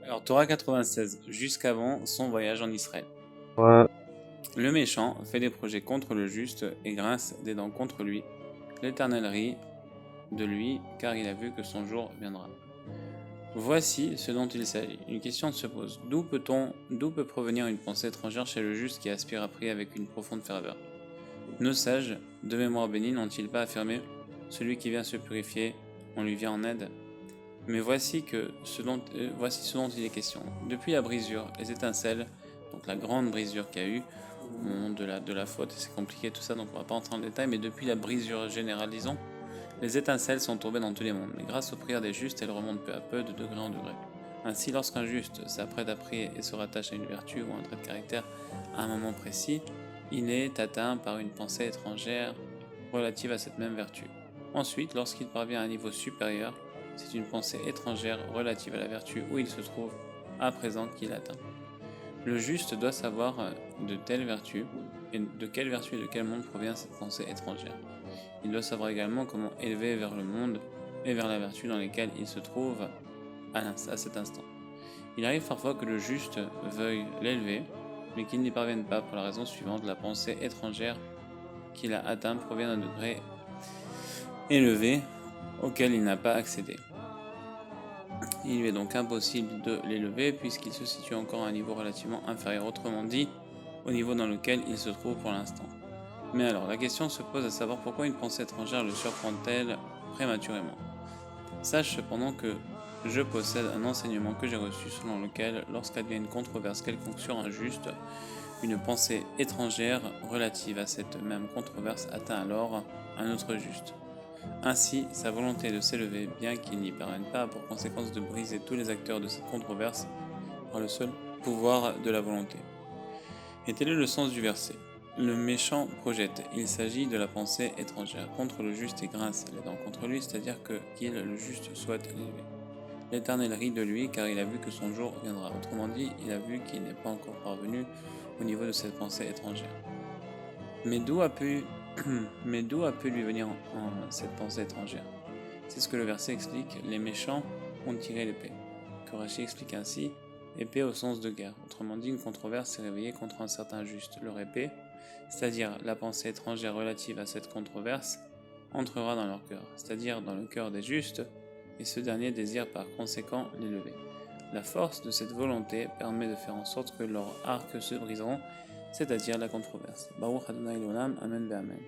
Alors, Torah 96, jusqu'avant son voyage en Israël. Ouais. Le méchant fait des projets contre le juste et grince des dents contre lui. L'Éternel rit de lui, car il a vu que son jour viendra. Voici ce dont il s'agit. Une question se pose. D'où peut provenir une pensée étrangère chez le juste qui aspire à prier avec une profonde ferveur? Nos sages, de mémoire bénie, n'ont-ils pas affirmé: celui qui vient se purifier, on lui vient en aide? Mais voici ce dont il est question. Depuis la brisure, les étincelles, donc la grande brisure qu'il y a eu au moment de la faute, c'est compliqué tout ça, donc on va pas entrer en détail, mais depuis la brisure générale, disons, les étincelles sont tombées dans tous les mondes, mais grâce aux prières des justes, elles remontent peu à peu de degré en degré. Ainsi, lorsqu'un juste s'apprête à prier et se rattache à une vertu ou un trait de caractère à un moment précis, il est atteint par une pensée étrangère relative à cette même vertu. Ensuite, lorsqu'il parvient à un niveau supérieur, c'est une pensée étrangère relative à la vertu où il se trouve à présent qu'il atteint. Le juste doit savoir de telle vertu et de quelle vertu et de quel monde provient cette pensée étrangère. Il doit savoir également comment élever vers le monde et vers la vertu dans lesquelles il se trouve à cet instant. Il arrive parfois que le juste veuille l'élever, mais qu'il n'y parvienne pas pour la raison suivante: la pensée étrangère qu'il a atteinte provient d'un degré élevé auquel il n'a pas accédé. Il lui est donc impossible de l'élever puisqu'il se situe encore à un niveau relativement inférieur, autrement dit, au niveau dans lequel il se trouve pour l'instant. Mais alors, la question se pose à savoir pourquoi une pensée étrangère le surprend-elle prématurément. Sache cependant que je possède un enseignement que j'ai reçu selon lequel, lorsqu'advient une controverse quelconque sur un juste, une pensée étrangère relative à cette même controverse atteint alors un autre juste. Ainsi, sa volonté de s'élever, bien qu'il n'y parvienne pas, a pour conséquence de briser tous les acteurs de cette controverse par le seul pouvoir de la volonté. Et tel est le sens du verset. Le méchant projette, il s'agit de la pensée étrangère contre le juste et grince les dents contre lui, c'est-à-dire qu'il, le juste, souhaite l'élever. L'Éternel rit de lui car il a vu que son jour viendra. Autrement dit, il a vu qu'il n'est pas encore parvenu au niveau de cette pensée étrangère. Mais d'où a pu lui venir cette pensée étrangère? C'est ce que le verset explique. Les méchants ont tiré l'épée. Que Rachi explique ainsi: épée au sens de guerre. Autrement dit, une controverse s'est réveillée contre un certain juste. Leur épée, c'est-à-dire la pensée étrangère relative à cette controverse, entrera dans leur cœur, c'est-à-dire dans le cœur des justes, et ce dernier désire par conséquent l'élever. La force de cette volonté permet de faire en sorte que leurs arcs se briseront, c'est-à-dire la controverse. Baruch Adonai l'olam, Amen ve'Amen.